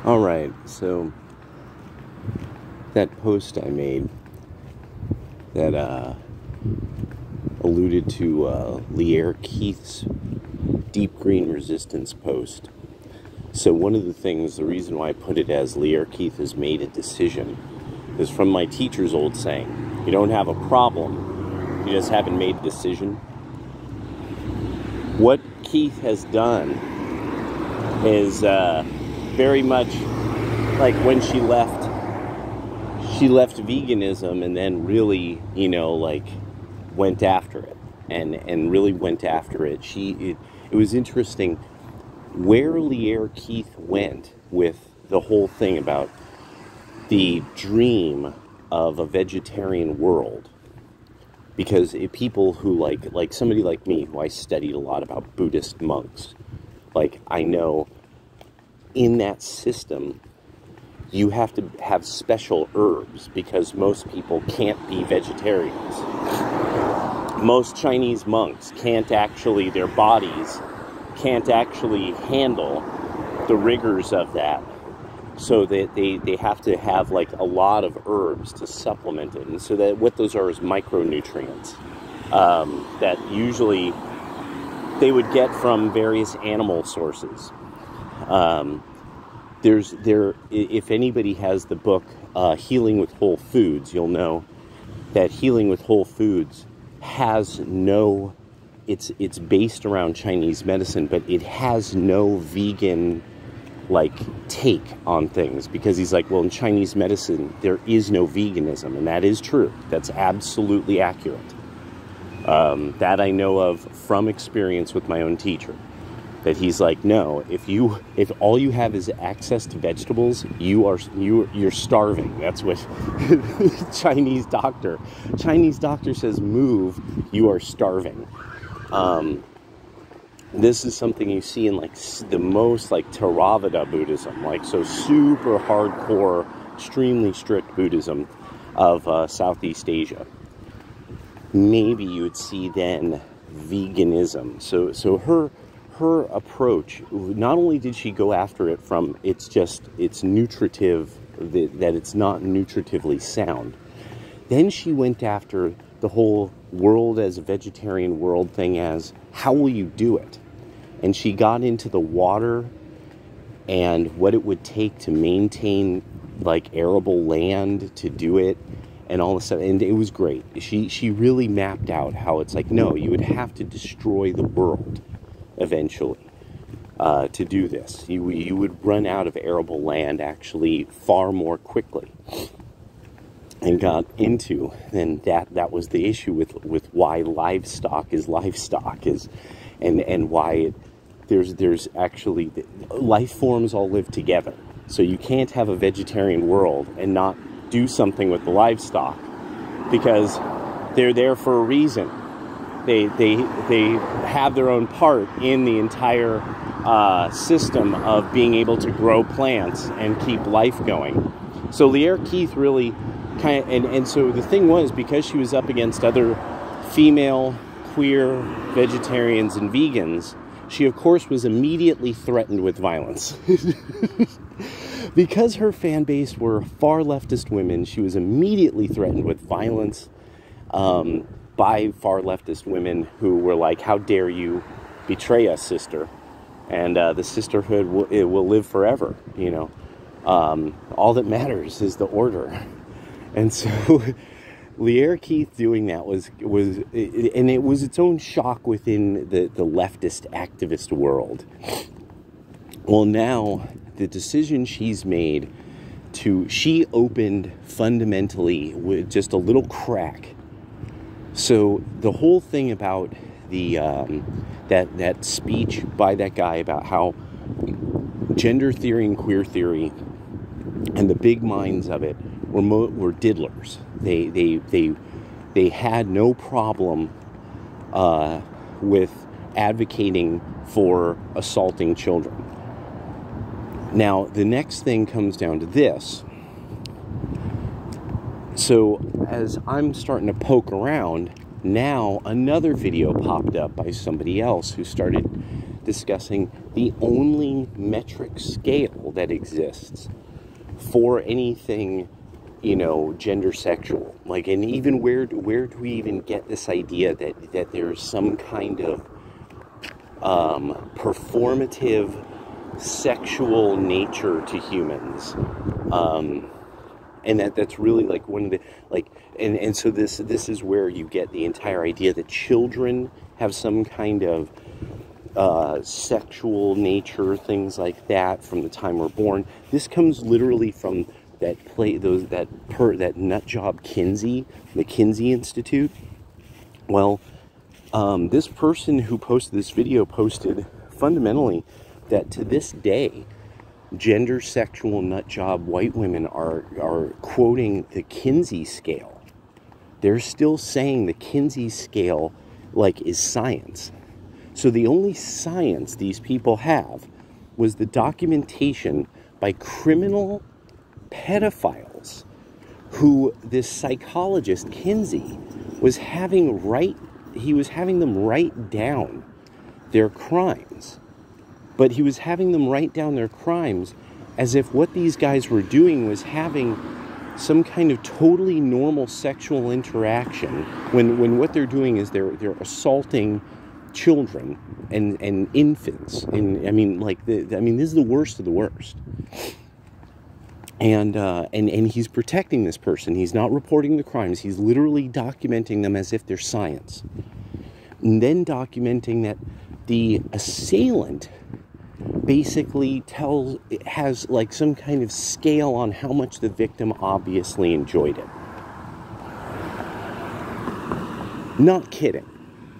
Alright, so that post I made that alluded to Lierre Keith's deep green resistance post. So one of the things, the reason why I put it as Lierre Keith has made a decision is from my teacher's old saying, you don't have a problem, you just haven't made a decision. What Keith has done is very much like when she left veganism and then really, went after it and really went after it. It was interesting where Lierre Keith went with the whole thing about the dream of a vegetarian world. Because people who like somebody like me, who I studied a lot about Buddhist monks, I know in that system, you have to have special herbs because most people can't be vegetarians. Most Chinese monks their bodies can't actually handle the rigors of that. So that they have to have a lot of herbs to supplement it. And so that what those are is micronutrients that usually they would get from various animal sources. If anybody has the book Healing with Whole Foods, you'll know that Healing with Whole Foods has no, it's based around Chinese medicine, but it has no vegan take on things, because he's well, in Chinese medicine there is no veganism, and that is true. That's absolutely accurate. That I know of from experience with my own teacher. That he's no, if all you have is access to vegetables, you're starving. That's what Chinese doctor says, move, you are starving. This is something you see in the most Theravada Buddhism, so super hardcore, extremely strict Buddhism of Southeast Asia. Maybe you would see then veganism. So her approach, not only did she go after it from it's nutritive, that it's not nutritively sound, then she went after the whole world as a vegetarian world thing as, how will you do it? And she got into the water and what it would take to maintain arable land to do it and all this stuff. And it was great. She really mapped out how it's no, you would have to destroy the world eventually to do this. You would run out of arable land actually far more quickly. And got into, then that was the issue with why livestock is and why there's actually life forms all live together. So you can't have a vegetarian world and not do something with the livestock, because they're there for a reason. They have their own part in the entire system of being able to grow plants and keep life going. So Lierre Keith really and so the thing was, because she was up against other female, queer, vegetarians and vegans, she of course was immediately threatened with violence. Because her fan base were far leftist women, she was immediately threatened with violence by far leftist women who were how dare you betray us, sister? And the sisterhood will live forever, all that matters is the order. And so Lierre Keith doing that was and it was its own shock within the leftist activist world. Well, now the decision she's made she opened fundamentally with just a little crack. So the whole thing about the that speech by that guy about how gender theory and queer theory and the big minds of it were diddlers. They had no problem with advocating for assaulting children. Now, the next thing comes down to this. So, as I'm starting to poke around, now another video popped up by somebody else who started discussing the only metric scale that exists for anything, you know, gender sexual. Like, and even where do we even get this idea that there's some kind of performative sexual nature to humans, and that's really like one of the, like, and so this is where you get the entire idea that children have some kind of sexual nature, things like that, from the time we're born. This comes literally from that nut job Kinsey, the Kinsey Institute. Well, this person who posted this video posted fundamentally that to this day, gender sexual nut job white women are quoting the Kinsey scale. They're still saying the Kinsey scale like is science. So the only science these people have was the documentation by criminal pedophiles who this psychologist Kinsey was having them write down their crimes. But he was having them write down their crimes as if what these guys were doing was having some kind of totally normal sexual interaction, when what they're doing is they're assaulting children and infants. And I mean, like, this is the worst of the worst. And he's protecting this person. He's not reporting the crimes. He's literally documenting them as if they're science. And then documenting that the assailant basically has like some kind of scale on how much the victim obviously enjoyed it. Not kidding.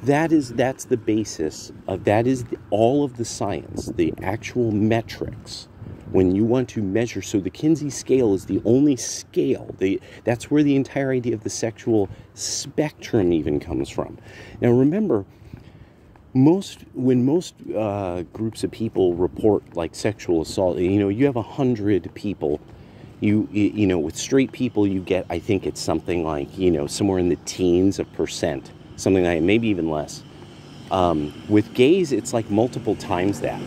That's the basis of, that is all of the science, the actual metrics. When you want to measure, so the Kinsey scale is the only scale. That's where the entire idea of the sexual spectrum even comes from. Now remember, when most groups of people report like sexual assault, you know, you have 100 people. You know, with straight people, you get, I think it's something like, you know, somewhere in the teens of percent, something like, maybe even less. With gays, it's like multiple times that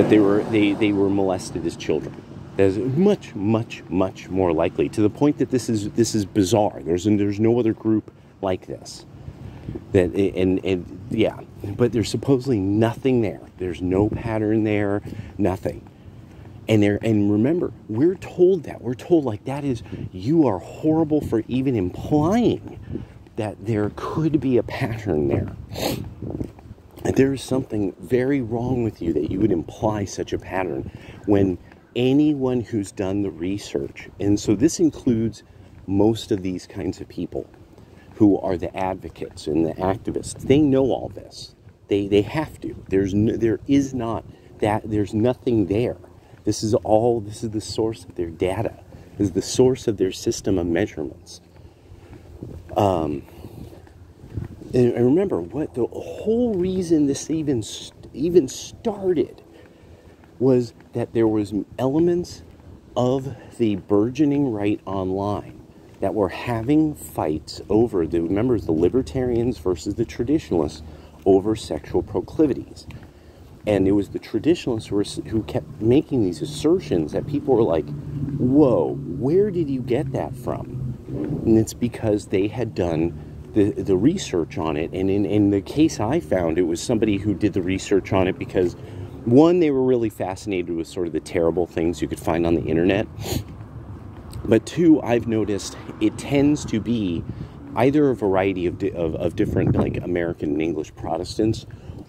they were molested as children. That's much, much, much more likely, to the point that this is bizarre. There's no other group like this. Yeah, but there's supposedly nothing there. There's no pattern there, nothing. And remember, we're told like that is, you are horrible for even implying that there could be a pattern there. There's something very wrong with you that you would imply such a pattern, when anyone who's done the research, and so this includes most of these kinds of people who are the advocates and the activists, they know all this. They have to. There's nothing there. This is the source of their data. This is the source of their system of measurements. And remember, what the whole reason this even started was that there was elements of the burgeoning right online that were having fights over remember, the libertarians versus the traditionalists over sexual proclivities. And it was the traditionalists who kept making these assertions that people were like, whoa, where did you get that from? And it's because they had done the research on it. And in the case I found, it was somebody who did the research on it because, one, they were really fascinated with sort of the terrible things you could find on the internet. But two, I've noticed it tends to be either a variety of different, like, American and English Protestants,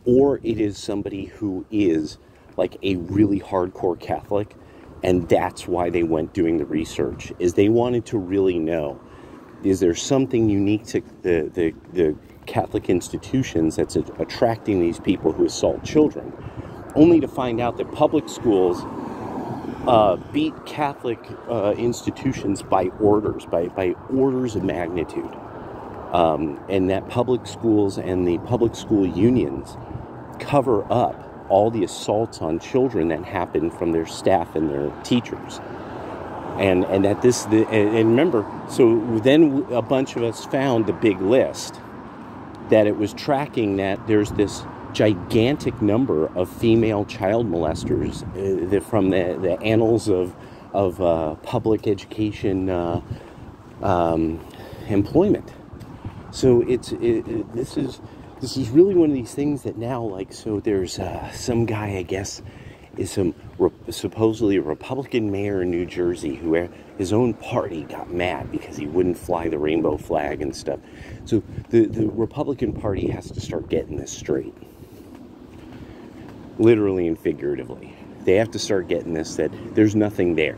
or it is somebody who is like a really hardcore Catholic, and that's why they went doing the research, is they wanted to really know, is there something unique to the Catholic institutions that's attracting these people who assault children, only to find out that public schools beat Catholic institutions by orders of magnitude, and that public schools and the public school unions cover up all the assaults on children that happen from their staff and their teachers. And that and remember, so then a bunch of us found the big list that it was tracking that there's this gigantic number of female child molesters from the annals of public education employment. So this is really one of these things that now, like, so there's some guy, I guess, is supposedly a Republican mayor in New Jersey who his own party got mad because he wouldn't fly the rainbow flag and stuff. So the Republican Party has to start getting this straight, literally and figuratively. They have to start getting this, that there's nothing there.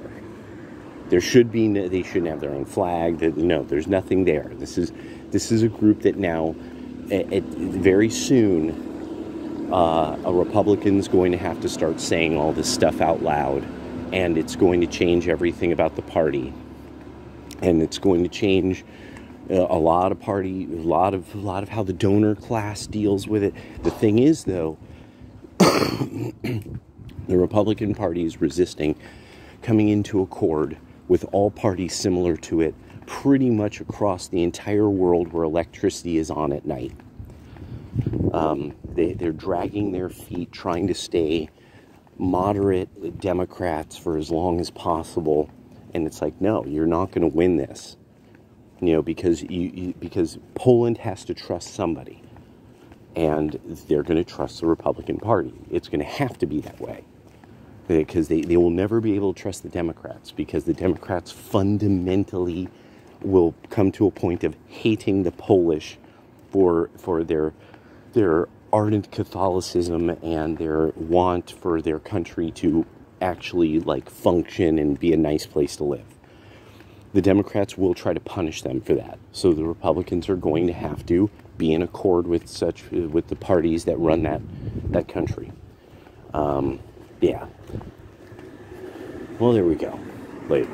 They shouldn't have their own flag. No, there's nothing there. This is a group that now, very soon, a Republican's going to have to start saying all this stuff out loud, and it's going to change everything about the party, and it's going to change a lot of how the donor class deals with it. The thing is, though, the Republican Party is resisting coming into accord with all parties similar to it pretty much across the entire world where electricity is on at night. They're dragging their feet, trying to stay moderate Democrats for as long as possible, and it's like, no, you're not going to win this, because because Poland has to trust somebody, and they're going to trust the Republican Party. It's going to have to be that way, because they will never be able to trust the Democrats, because the Democrats fundamentally will come to a point of hating the Polish for their ardent Catholicism and their want for their country to actually, like, function and be a nice place to live. The Democrats will try to punish them for that. So the Republicans are going to have to be in accord with the parties that run that country. Yeah. Well, there we go. Later.